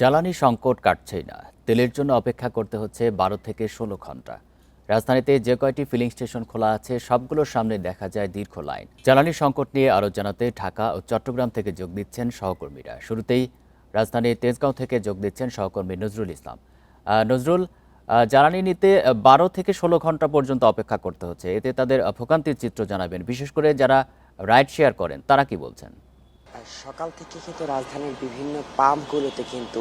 জ্বালানি সংকট কাটছেই না। তেলের জন্য অপেক্ষা করতে হচ্ছে ১২ থেকে ১৬ ঘন্টা। রাজধানীতে যে কয়টি ফিলিং স্টেশন খোলা আছে সবগুলোর সামনে দেখা যায় দীর্ঘ লাইন। জ্বালানি সংকট নিয়ে আরও জানাতে ঢাকা ও চট্টগ্রাম থেকে যোগ দিচ্ছেন সহকর্মীরা। শুরুতেই রাজধানীর তেজগাঁও থেকে যোগ দিচ্ছেন সহকর্মী নজরুল ইসলাম। নজরুল, জ্বালানি নিতে ১২ থেকে ১৬ ঘন্টা পর্যন্ত অপেক্ষা করতে হচ্ছে। এতে তাদের ভোগান্তির চিত্র জানাবেন, বিশেষ করে যারা রাইড শেয়ার করেন তারা কি বলছেন? সকাল থেকে কিন্তু রাজধানীর বিভিন্ন পাম্পগুলোতে কিন্তু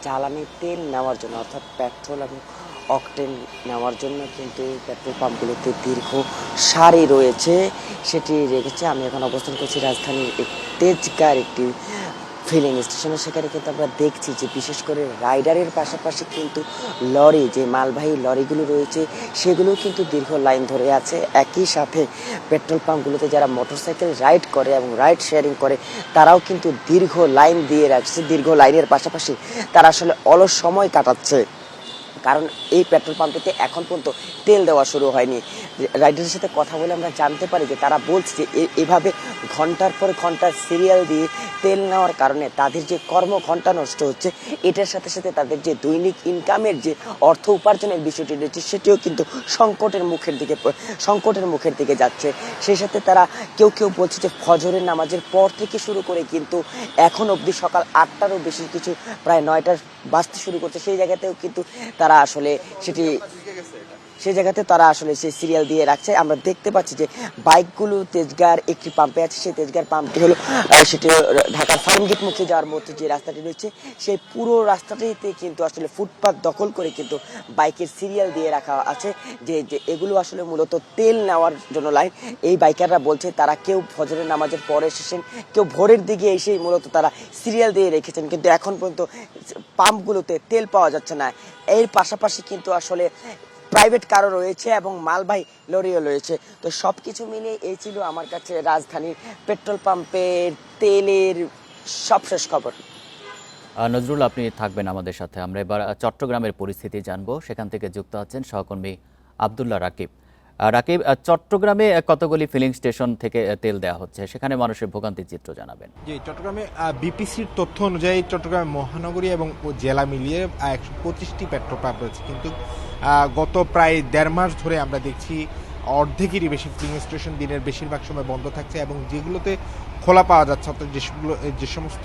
জ্বালানি তেল নেওয়ার জন্য অর্থাৎ পেট্রোল এবং অকটেন নেওয়ার জন্য কিন্তু পেট্রোল পাম্পগুলোতে দীর্ঘ সারি রয়েছে। সেটি রেখেছে। আমি এখন অবস্থান করছি রাজধানীর তেজগাঁর একটি ফিলিং স্টেশনে। সেখানে কিন্তু আমরা দেখছি যে বিশেষ করে রাইডারের পাশাপাশি কিন্তু লরি, যে মালবাহী লরিগুলো রয়েছে সেগুলোও কিন্তু দীর্ঘ লাইন ধরে আছে। একই সাথে পেট্রোল পাম্পগুলোতে যারা মোটরসাইকেল রাইড করে এবং রাইড শেয়ারিং করে তারাও কিন্তু দীর্ঘ লাইন দিয়ে রাখছে। দীর্ঘ লাইনের পাশাপাশি তারা আসলে অলস সময় কাটাচ্ছে, কারণ এই পেট্রোল পাম্পটিতে এখন পর্যন্ত তেল দেওয়া শুরু হয়নি। রাইডারের সাথে কথা বলে আমরা জানতে পারি যে তারা বলছে যে এভাবে ঘন্টার পর ঘন্টা সিরিয়াল দিয়ে তেল নেওয়ার কারণে তাদের যে কর্মঘণ্টা নষ্ট হচ্ছে, এটার সাথে সাথে তাদের যে দৈনিক ইনকামের যে অর্থ উপার্জনের বিষয়টি রয়েছে সেটিও কিন্তু সংকটের মুখের দিকে যাচ্ছে। সেই সাথে তারা কেউ বলছে যে ফজরের নামাজের পর থেকে শুরু করে কিন্তু এখন অবধি সকাল ৮টারও বেশি কিছু, প্রায় ৯টা বাজতে শুরু করছে, সেই জায়গাতেও কিন্তু তারা আসলে সেই জায়গাতে তারা আসলে সেই সিরিয়াল দিয়ে রাখছে। আমরা দেখতে পাচ্ছি যে বাইকগুলো তেজগাঁর একটি পাম্পে আছে। সেই তেজগাঁর পাম্পটি হলো সেটি ঢাকার ফার্মগেট মুখে যাওয়ার মধ্যে যে রাস্তাটি রয়েছে সেই পুরো রাস্তাটিতে কিন্তু আসলে ফুটপাত দখল করে কিন্তু বাইকের সিরিয়াল দিয়ে রাখা আছে, যে এগুলো আসলে মূলত তেল নেওয়ার জন্য লাইন। এই বাইকাররা বলছে তারা কেউ ফজরের নামাজের পরে এসেছেন, কেউ ভোরের দিকে এসেই মূলত তারা সিরিয়াল দিয়ে রেখেছেন, কিন্তু এখন পর্যন্ত পাম্পগুলোতে তেল পাওয়া যাচ্ছে না। এর পাশাপাশি কিন্তু আসলে প্রাইভেট কারও রয়েছে এবং মালবাহী লরিও রয়েছে। তো সব কিছু মিলিয়ে এই ছিল আমার কাছে রাজধানীর পেট্রোল পাম্পের তেলের সবশেষ খবর। নজরুল, আপনি থাকবেন আমাদের সাথে। আমরা এবার চট্টগ্রামের পরিস্থিতি জানবো। সেখান থেকে যুক্ত আছেন সহকর্মী আবদুল্লাহ রাকিব। রাকিব, চট্টগ্রামে কতগুলি ফিলিং স্টেশন থেকে তেল দেওয়া হচ্ছে, সেখানে মানুষের ভোগান্তির চিত্র জানাবেন। জি, চট্টগ্রামে বিপিসির তথ্য অনুযায়ী চট্টগ্রাম মহানগরী এবং জেলা মিলিয়ে ১২৫টি পেট্রোল পাম্প রয়েছে, কিন্তু গত প্রায় ১.৫ মাস ধরে আমরা দেখছি অর্ধেকেরই বেশি ফিলিং স্টেশন দিনের বেশিরভাগ সময় বন্ধ থাকছে, এবং যেগুলোতে খোলা পাওয়া যাচ্ছে অর্থাৎ যে সমস্ত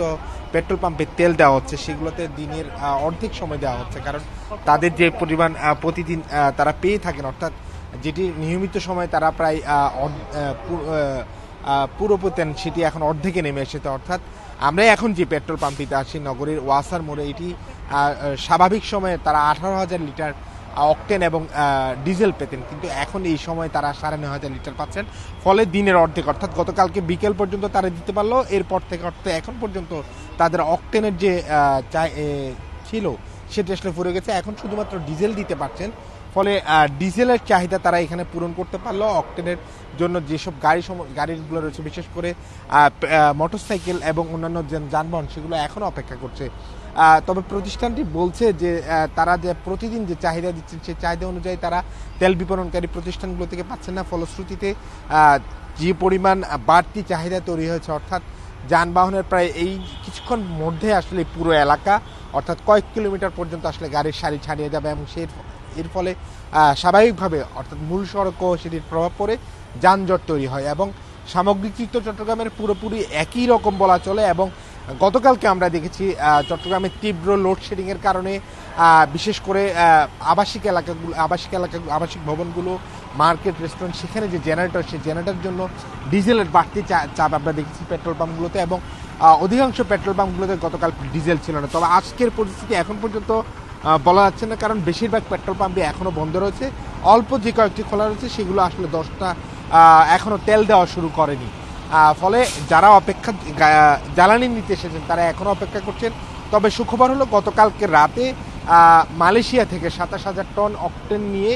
পেট্রোল পাম্পে তেল দেওয়া হচ্ছে সেগুলোতে দিনের অর্ধেক সময় দেওয়া হচ্ছে, কারণ তাদের যে পরিমাণ প্রতিদিন তারা পেয়ে থাকেন, অর্থাৎ যেটি নিয়মিত সময় তারা প্রায় পুরো পেতেন সেটি এখন অর্ধেকে নেমে এসেছে। অর্থাৎ আমরা এখন যে পেট্রোল পাম্পটিতে আছি নগরীর ওয়াসার মোড়ে, এটি স্বাভাবিক সময়ে তারা ১৮,০০০ লিটার অকটেন এবং ডিজেল পেতেন, কিন্তু এখন এই সময় তারা ৯,৫০০ লিটার পাচ্ছেন। ফলে দিনের অর্ধেক, অর্থাৎ গতকালকে বিকেল পর্যন্ত তারা দিতে পারলো, এরপর থেকে অর্থাৎ এখন পর্যন্ত তাদের অকটেনের যে ছিল সেটি আসলে ফুরে গেছে। এখন শুধুমাত্র ডিজেল দিতে পারছেন, ফলে ডিজেলের চাহিদা তারা এখানে পূরণ করতে পারলো। অকটেনের জন্য যেসব গাড়িগুলো রয়েছে, বিশেষ করে মোটরসাইকেল এবং অন্যান্য যানবাহন, সেগুলো এখনও অপেক্ষা করছে। তবে প্রতিষ্ঠানটি বলছে যে তারা যে প্রতিদিন যে চাহিদা দিচ্ছেন সেই চাহিদা অনুযায়ী তারা তেল বিপণনকারী প্রতিষ্ঠানগুলো থেকে পাচ্ছেন না। ফলশ্রুতিতে যে পরিমাণ বাড়তি চাহিদা তৈরি হয়েছে, অর্থাৎ যানবাহনের প্রায় এই কিছুক্ষণ মধ্যে আসলে পুরো এলাকা অর্থাৎ কয়েক কিলোমিটার পর্যন্ত আসলে গাড়ির সারি ছাড়িয়ে যাবে, এবং এর ফলে স্বাভাবিকভাবে অর্থাৎ মূল সড়কও সেটির প্রভাব পড়ে যানজট তৈরি হয়, এবং সামগ্রিক চিত্র চট্টগ্রামের পুরোপুরি একই রকম বলা চলে। এবং গতকালকে আমরা দেখেছি চট্টগ্রামের তীব্র লোডশেডিংয়ের কারণে বিশেষ করে আবাসিক ভবনগুলো, মার্কেট, রেস্টুরেন্ট, সেখানে যে জেনারেটর, সেই জেনারেটরের জন্য ডিজেলের বাড়তি চাপ আমরা দেখেছি পেট্রোল পাম্পগুলোতে, এবং অধিকাংশ পেট্রোল পাম্পগুলোতে গতকাল ডিজেল ছিল না। তবে আজকের পরিস্থিতি এখন পর্যন্ত বলা যাচ্ছে না, কারণ বেশিরভাগ পেট্রোল পাম্পে এখনও বন্ধ রয়েছে। অল্প যে কয়েকটি খোলা রয়েছে সেগুলো আসলে 10টা এখনও তেল দেওয়া শুরু করেনি। ফলে যারা জ্বালানি নিতে এসেছেন তারা এখনও অপেক্ষা করছেন। তবে সুখবর হলো গতকালকে রাতে মালয়েশিয়া থেকে ২৭,০০০ টন অকটেন নিয়ে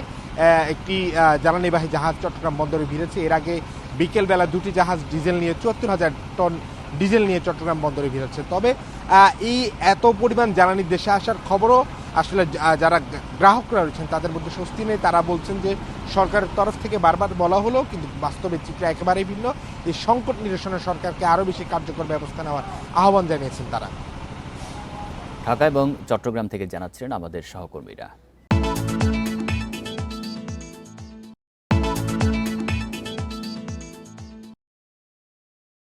একটি জ্বালানিবাহী জাহাজ চট্টগ্রাম বন্দরে ভিড়েছে। এর আগে বিকেলবেলা দুটি জাহাজ ডিজেল নিয়ে ৭৪,০০০ টন ডিজেল নিয়ে চট্টগ্রাম বন্দরে ভিড়েছে। তবে এই এত পরিমাণ জ্বালানির দেশে আসার খবরও আসলে যারা গ্রাহকরা রয়েছেন তাদের মধ্যে স্বস্তি নেই। তারা বলছেন যে সরকারের তরফ থেকে বারবার বলা হলো, কিন্তু বাস্তবে চিত্র একেবারেই ভিন্ন। এই সংকট নিরসনে সরকারকে আরও বেশি কার্যকর ব্যবস্থা নেওয়ার আহ্বান জানিয়েছেন তারা। ঢাকা এবং চট্টগ্রাম থেকে জানাচ্ছিলেন আমাদের সহকর্মীরা।